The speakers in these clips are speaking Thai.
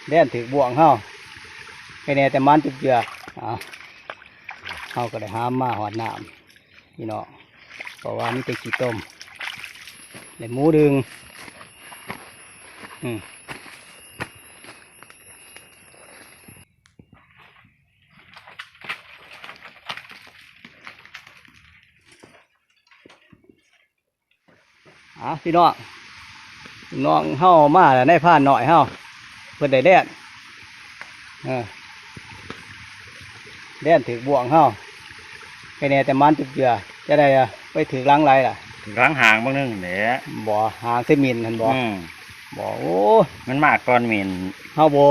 แล่นถือบ่วงเฮาให้แน่แต่มันจุกเจือเฮาก็ได้หามมาหอดน้ำพี่น้องเพราะว่ามีแต่ขี้ต้มในหมูดึงพี่น้องเฮามาแล้วได้ผ่านหน่อยเฮาเพิ่นได้แล่นแล่นถือบ่วงเฮาให้แน่แต่มันจุกเจือจะได้ไปถือล้างไรล่ะล้างหางบ้างนึงเนี่ยบ่หางเซมินเห็นบ่โอ้มันมากก่อนมินเฮาบ่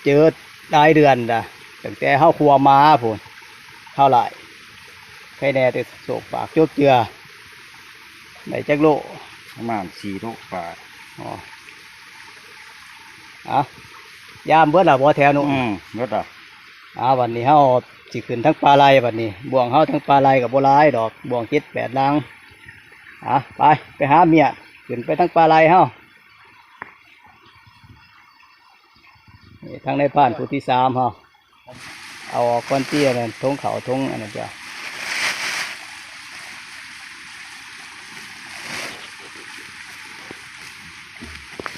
เจอได้เดือนด่ะตั้งแต่เฮาครัวมาพุ่นเท่าไหร่ให้แน่แต่โศกปากจุกเจือได้จักโลประมาณ4 โลกว่ายามเบิดล่ะบ่แถวนู้นเบิดวันนี้เฮาสิขึ้นทั้งปลาไหลบัดนี้บ่วงเฮาทั้งปลาไหลกับบ่หลายดอกบ่วง7-8ลังไปหาเมียขึ้นไปทั้งปลาไหลเฮานี่ทั้งในบ้านผู้ที่3เฮาเอาออกก้อนเตี้ยนั่นทงเขาทงอันนั้นจ้ะ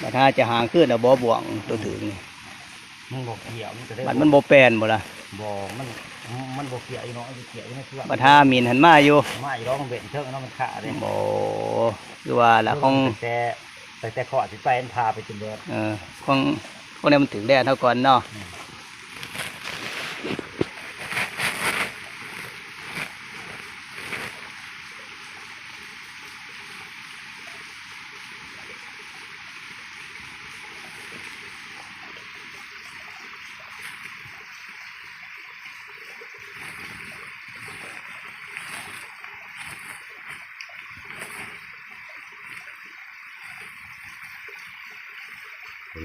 บัดหาจะห่างขึ้นบ่บ่วงตัวถึงมันบ่เกี่ยวมันบ่แปลนบ่ล่ะบ่มันบ่เกี่ยวเนาะเกี่ยวในเครื่องบัดหามีนหันมาอยู่ร้องเบ็ดเถิงเนาะมันขาเด้บ่คือว่าล่ะของแต่ขอสิไปพาไปจนเบิดของนี้มันถึงแดดเท่าก่อนเนาะ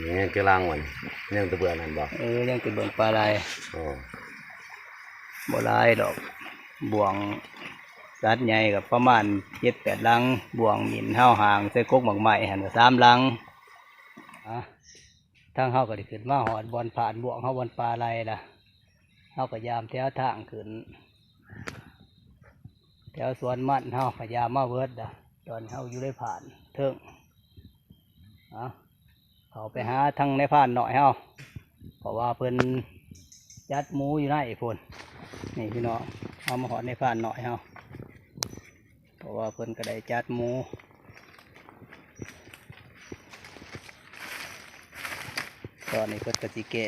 นี่ยังคือล่างวันยังตะเบือนั่นบอกยังตะเบือปลาไหลบ่หลายดอกบ่วงรัดใหญ่กับประมาณ7-8ลังบ่วงหมิ่นเฮาห่างใส่กกหมักใหม่หัน3ลังทางเฮาก็ได้ขึ้นมาหอดบอลผ่านบ่วงเฮาบอลปลาไหลล่ะเฮาก็ยามแถวทางขึ้นแถวสวนมันเฮาพยายามมาเวิร์ดตอนเฮาอยู่ได้ผ่านเทิงเขาไปหาทางในผ่านหน่อยเฮาเพราะว่าเพิ่นยัดหมูอยู่ในพุ่นนี่พี่น้องเอามาหอดในผ่านหน่อยเฮาเพราะว่าเพิ่นก็ได้จัดหมูตอนนี้เพิ่นก็สิแก่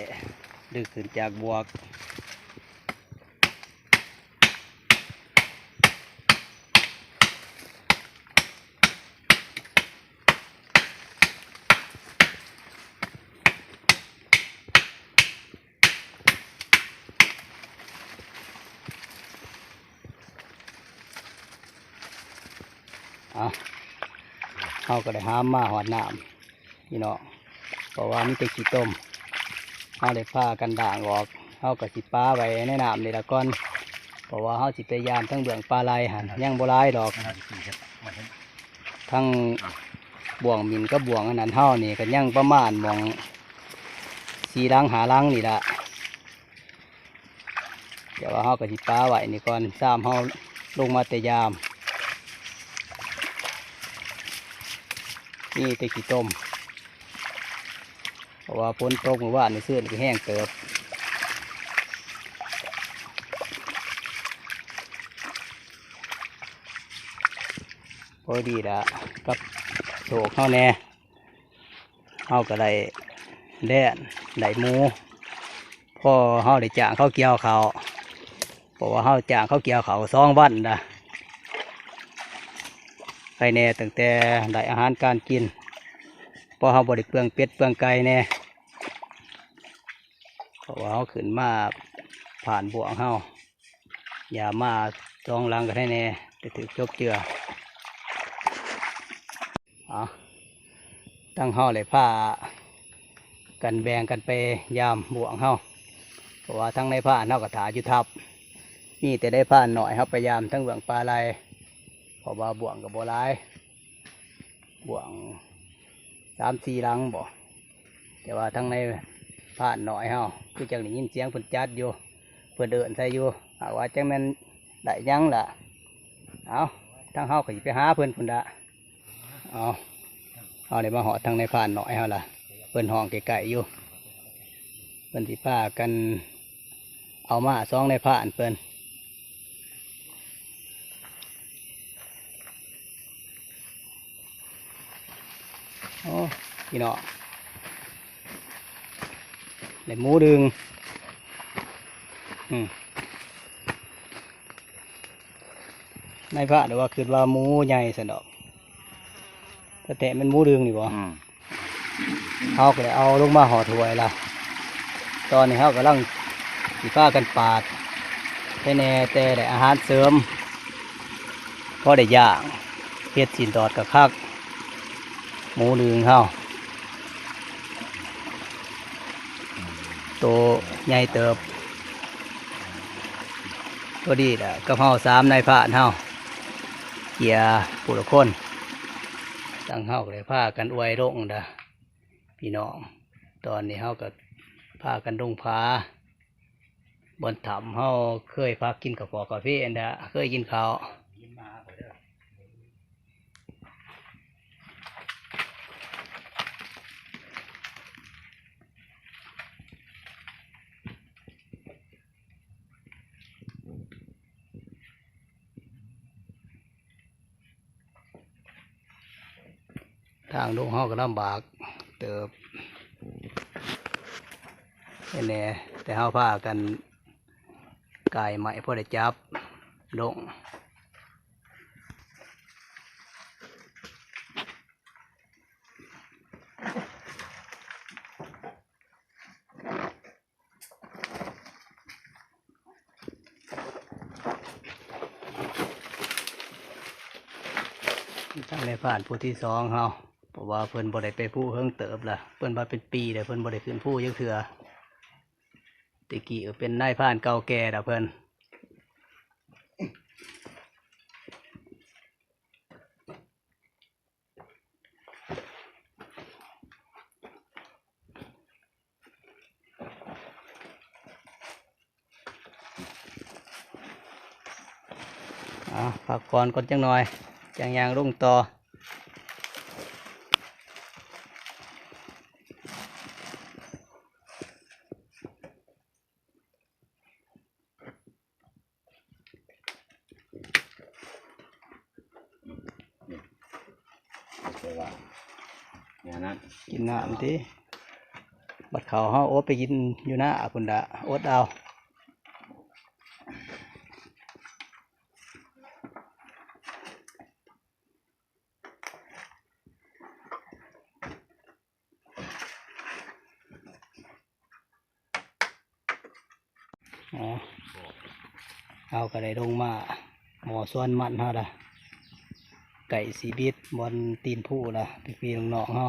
ดึกขึ้นจากบวกเขาก็ได้หามมาหอดน้ำพี่น้องเพราะว่ามีแต่ขี้ต้มเขาได้ผ้ากันด่างออกเขาก็สิป้าไว้ในน้ำนี่ละก่อนเพราะว่าเขาสิพยายามทั้งเบื้องปลาไหลหันยังโบราณดอกทั้งบ่วงมินก็บ่วงอันนั้นเท่านี่กันยังประมาณมอง4 ลัง5 ลังนี่ละเดี๋ยวว่าเขาก็สิป้าไว้นี่ก่อน3เขาลงมาแต่ยามนี่ตะกี้ต้มเพราะว่าฝนตกเมื่อวานในเสื้อนี่แห้งเติบพอดีละกับโศกเข้าแน่เข้าก็ได้แด่นได้หมูพอเข้าได้จ่างเข้าเกี่ยวเขาเพราะว่าเข้าจ่างเข้าเกี่ยวเขา2 วันไปแน่ตั้งแต่ได้อาหารการกินพอเขาบริเปลืองเป็ดเปลืองไก่แน่เพราะว่าเขาขึ้นมาผ่านบ่วงเขาอย่ามา2 ลังกันให้แน่จะถือจบเจือตั้งเขาเลยผ้ากันแบ่งกันไปยามบ่วงเขาเพราะว่าทั้งในผ้าเขากระถาอยู่ทับนี่แต่ได้ผ้าหน่อยเขาพยายามทั้งเบื้องปลาไหลเพราะว่าบ่วงกับบ่หลายบ่วง3-4 ลังบ่แต่ว่าทั้งใน ผ่านหน่อยเฮาคือจังได้ยินเสียงเพิ่นจัดอยู่เพิ่นเดินใส่อยู่หากว่าจังแม่นได้หยังล่ะเอาทางเฮาก็สิไปหาเพิ่นพุ่นละเอาได้มาหอดทางในผ่านหน่อยเฮาล่ะเพิ่นห้องไกลๆอยู่เพิ่นสิพากันเอามาซองในผ่านเพิ่นโอ้พี่น้องได้หมูดึงในพระหรือว่าคือว่าหมูใหญ่สันดอกแต่มันหมูดึงนี่บ่เขาก็เลยเอาลงมาห่อถ้วยละตอนนี้เขากำลังสีฟ้ากันปาดให้แน่แต่ได้อาหารเสริมพอได้ย่างเฮ็ดสินดอดกับคักหมูดึงเขาโตใหญ่เติบตัวดีแหละกะเพรา3ในผ่านเฮาเกียผู้ละคนตั้งเฮาก็เลยพากันอวยลงดะพี่น้องตอนนี้เฮาก็พากันลงผาบนถ้ำเฮาเคยพากินกับปอกาแฟอันดะเคยกินข้าวทางลงเฮาก็ลำบากเติบแน่แต่เฮาพากันกายใหม่พอได้จับลงทางในผ่านผู้ที่2เฮาเพราะว่าเพิ่นบ่ได้ไปผู้เฮิงเติบล่ะเพิ่นว่าเป็นปีแต่เพิ่นบ่ได้ขึ้นผู้ยังเถื่อตะกี้เป็นนายผ่านเก่าแก่ล่ะเพิ่นพักผ่อนก่อนจังหน่อยจังยางรุ่งต่อกินน้ำทีบัดเขาเฮาโอ๊ตไปกินอยู่หน้าคุณดาโอ๊ตเอาเอาก็ได้ลงมาหมอส่วนมันเฮาล่ะไก่สีบิดบนตีนผู้ล่ะพี่ๆน้องๆเฮา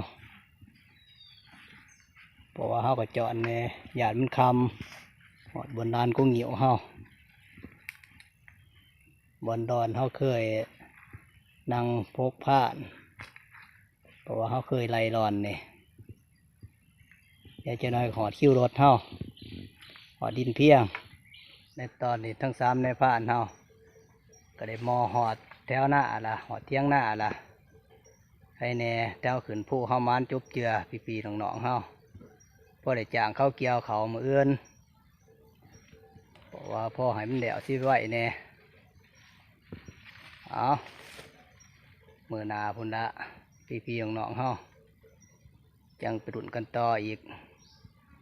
เพราะว่าเฮาก็จอดในหยาดมันคำหอดบนลานกุ้งเหนียวเฮาบนดอนเฮาเคยนั่งพกผ้านเพราะว่าเฮาเคยไล่รอนนี่เดี๋ยวจะน้อยหอดคิ้วรถเฮาหอดดินเพียงในตอนนี้ทั้ง3ในผ่านเฮาก็ได้มอหอดแถวหน้าล่ะหอดเที่ยงหน้าล่ะให้แน่แถวขืนผู้เฮามานจุบเจือพี่ๆน้องๆเฮาพอได้จ้างเข้าเกี่ยวเขามืออื่นเพราะว่าพ่อให้มันเดี่ยวสิไว้แน่เอามือนาพุ่นละพี่ๆน้องๆเฮาจังไปดุนกันต่ออีก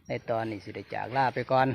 ในตอนนี้สิได้จากลาไปก่อน